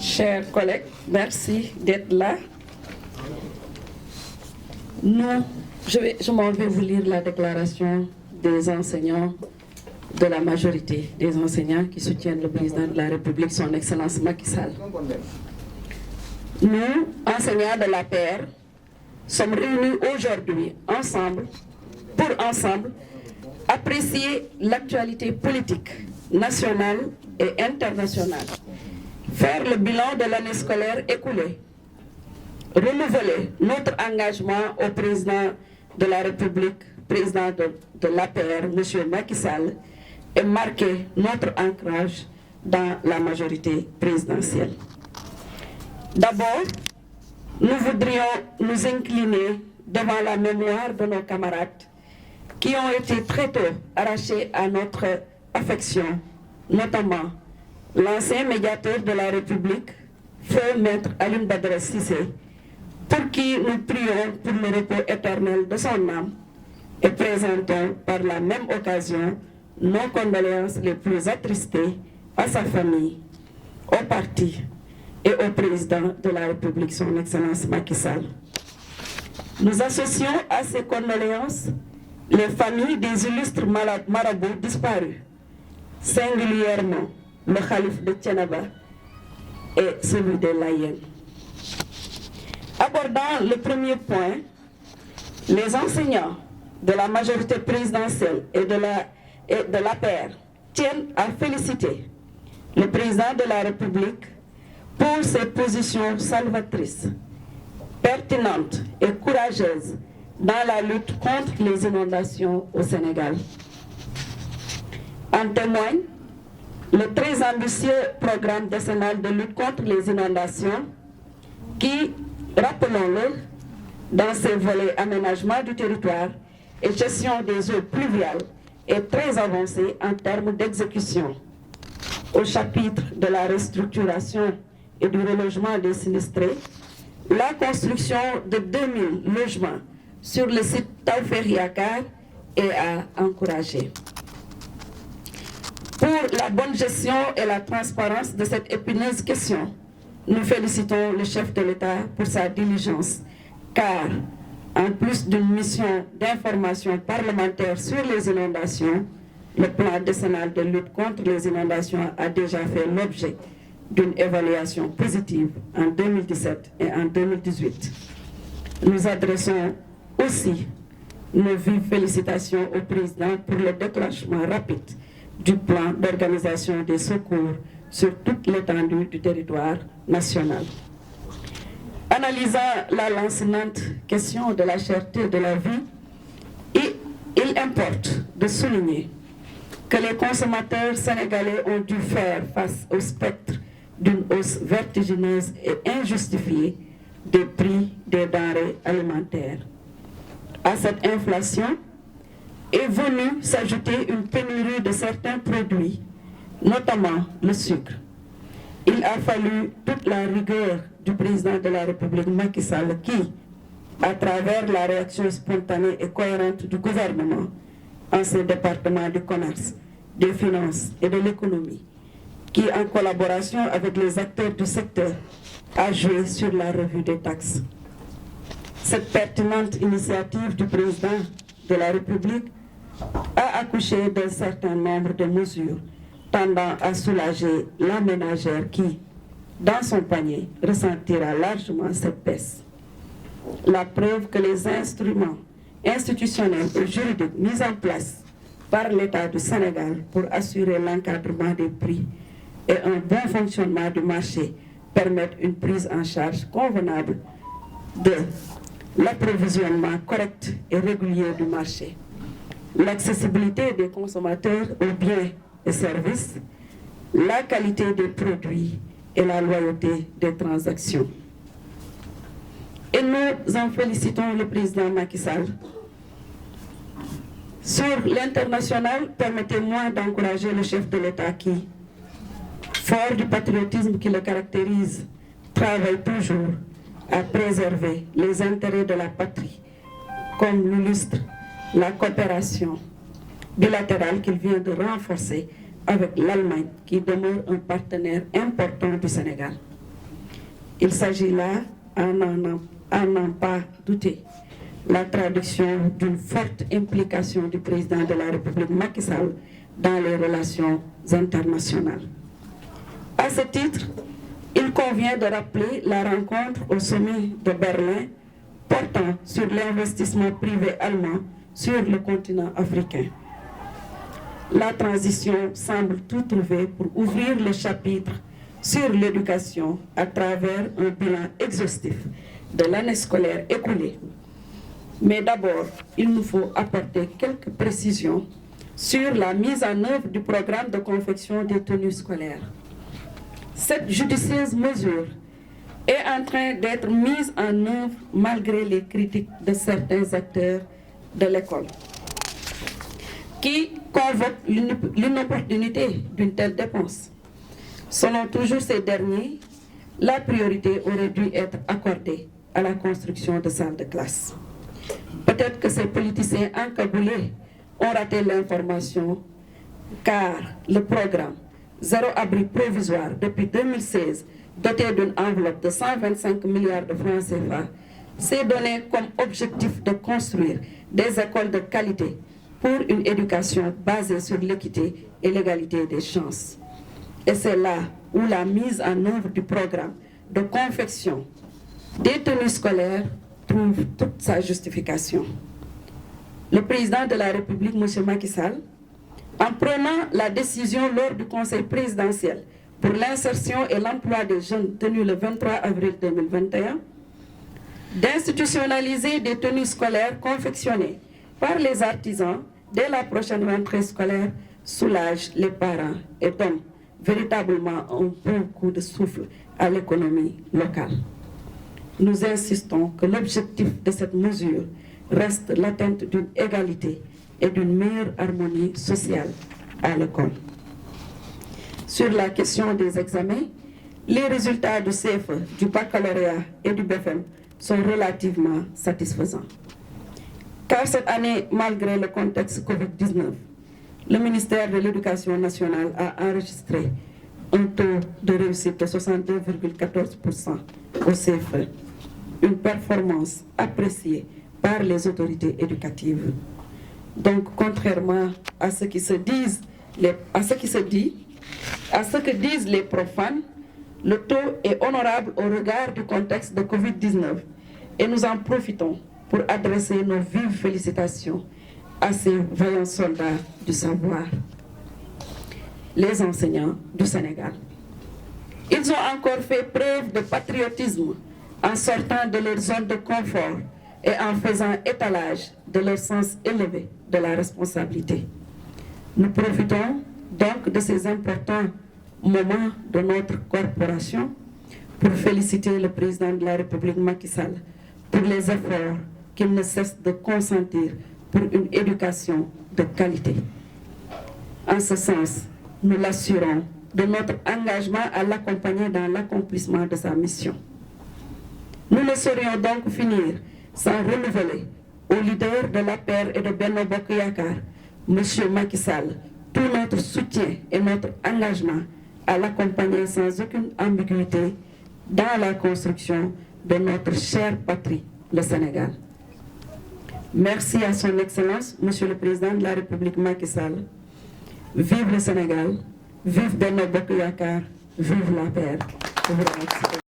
Chers collègues, merci d'être là. Je m'en vais vous lire la déclaration des enseignants de la majorité des enseignants qui soutiennent le président de la République, son Excellence Macky Sall. Nous, enseignants de l'APR, sommes réunis aujourd'hui pour apprécier l'actualité politique nationale et internationale, faire le bilan de l'année scolaire écoulée, renouveler notre engagement au président de la République, président de l'APR, M. Macky Sall, et marquer notre ancrage dans la majorité présidentielle. D'abord, nous voudrions nous incliner devant la mémoire de nos camarades qui ont été très tôt arrachés à notre affection, notamment l'ancien médiateur de la République, feu Maître Alioune Badara Cissé, pour qui nous prions pour le repos éternel de son âme et présentons par la même occasion nos condoléances les plus attristées à sa famille, au parti et au président de la République, son Excellence Macky Sall. Nous associons à ces condoléances les familles des illustres marabouts disparus, singulièrement le calife de Thiénaba et celui de Layène. Abordant le premier point, les enseignants de la majorité présidentielle et de l'APR tiennent à féliciter le président de la République pour ses positions salvatrices, pertinentes et courageuses dans la lutte contre les inondations au Sénégal. En témoigne le très ambitieux programme décennal de lutte contre les inondations qui, rappelons-le, dans ses volets aménagement du territoire et gestion des eaux pluviales, est très avancé en termes d'exécution. Au chapitre de la restructuration et du relogement des sinistrés, la construction de 2000 logements sur le site Tawfekh Yakar est à encourager. Pour la bonne gestion et la transparence de cette épineuse question, nous félicitons le chef de l'État pour sa diligence, car en plus d'une mission d'information parlementaire sur les inondations, le plan décennal de lutte contre les inondations a déjà fait l'objet d'une évaluation positive en 2017 et en 2018. Nous adressons aussi nos vives félicitations au président pour le déclenchement rapide du plan d'organisation des secours sur toute l'étendue du territoire national. Analysant la lancinante question de la cherté de la vie, il importe de souligner que les consommateurs sénégalais ont dû faire face au spectre d'une hausse vertigineuse et injustifiée des prix des denrées alimentaires. À cette inflation est venue s'ajouter une pénurie de certains produits, notamment le sucre. Il a fallu toute la rigueur du président de la République Macky Sall qui, à travers la réaction spontanée et cohérente du gouvernement en ses départements du commerce, des finances et de l'économie, qui, en collaboration avec les acteurs du secteur, a joué sur la revue des taxes. Cette pertinente initiative du président de la République a accouché d'un certain nombre de mesures tendant à soulager la ménagère qui, dans son panier, ressentira largement cette baisse. La preuve que les instruments institutionnels et juridiques mis en place par l'État du Sénégal pour assurer l'encadrement des prix et un bon fonctionnement du marché permettent une prise en charge convenable de l'approvisionnement correct et régulier du marché, l'accessibilité des consommateurs aux biens et services, la qualité des produits et la loyauté des transactions. Et nous en félicitons le président Macky Sall. Sur l'international, permettez-moi d'encourager le chef de l'État qui, fort du patriotisme qui le caractérise, travaille toujours à préserver les intérêts de la patrie, comme l'illustre la coopération bilatérale qu'il vient de renforcer avec l'Allemagne, qui demeure un partenaire important du Sénégal. Il s'agit là, à n'en pas douter, la traduction d'une forte implication du président de la République Macky Sall dans les relations internationales. À ce titre, il convient de rappeler la rencontre au sommet de Berlin portant sur l'investissement privé allemand sur le continent africain. La transition semble tout trouver pour ouvrir le chapitre sur l'éducation à travers un bilan exhaustif de l'année scolaire écoulée. Mais d'abord, il nous faut apporter quelques précisions sur la mise en œuvre du programme de confection des tenues scolaires. Cette judicieuse mesure est en train d'être mise en œuvre malgré les critiques de certains acteurs de l'école, qui convoquent l'inopportunité d'une telle dépense. Selon toujours ces derniers, la priorité aurait dû être accordée à la construction de salles de classe. Peut-être que ces politiciens encagoulés ont raté l'information, car le programme Zéro abri provisoire depuis 2016, doté d'une enveloppe de 125 milliards de francs CFA, s'est donné comme objectif de construire des écoles de qualité pour une éducation basée sur l'équité et l'égalité des chances. Et c'est là où la mise en œuvre du programme de confection des tenues scolaires trouve toute sa justification. Le président de la République, M. Macky Sall, en prenant la décision lors du Conseil présidentiel pour l'insertion et l'emploi des jeunes tenu le 23 avril 2021, d'institutionnaliser des tenues scolaires confectionnées par les artisans dès la prochaine rentrée scolaire soulage les parents et donne véritablement un bon coup de souffle à l'économie locale. Nous insistons que l'objectif de cette mesure reste l'atteinte d'une égalité et d'une meilleure harmonie sociale à l'école. Sur la question des examens, les résultats du CFE, du baccalauréat et du BFM sont relativement satisfaisants. Car cette année, malgré le contexte Covid-19, le ministère de l'Éducation nationale a enregistré un taux de réussite de 62,14% au CFE, une performance appréciée par les autorités éducatives. Donc, contrairement à ce que disent les profanes, le taux est honorable au regard du contexte de Covid-19 et nous en profitons pour adresser nos vives félicitations à ces vaillants soldats du savoir, les enseignants du Sénégal. Ils ont encore fait preuve de patriotisme en sortant de leur zone de confort et en faisant étalage de leur sens élevé de la responsabilité. Nous profitons donc de ces importants moments de notre corporation pour féliciter le président de la République Macky Sall pour les efforts qu'il ne cesse de consentir pour une éducation de qualité. En ce sens, nous l'assurons de notre engagement à l'accompagner dans l'accomplissement de sa mission. Nous ne saurions donc finir sans renouveler au leader de l'APR et de Benno Bokk Yakaar, M. Macky Sall, tout notre soutien et notre engagement à l'accompagner sans aucune ambiguïté dans la construction de notre chère patrie, le Sénégal. Merci à son Excellence, Monsieur le Président de la République Macky Sall. Vive le Sénégal, vive Benno Bokk Yakaar, vive l'APR.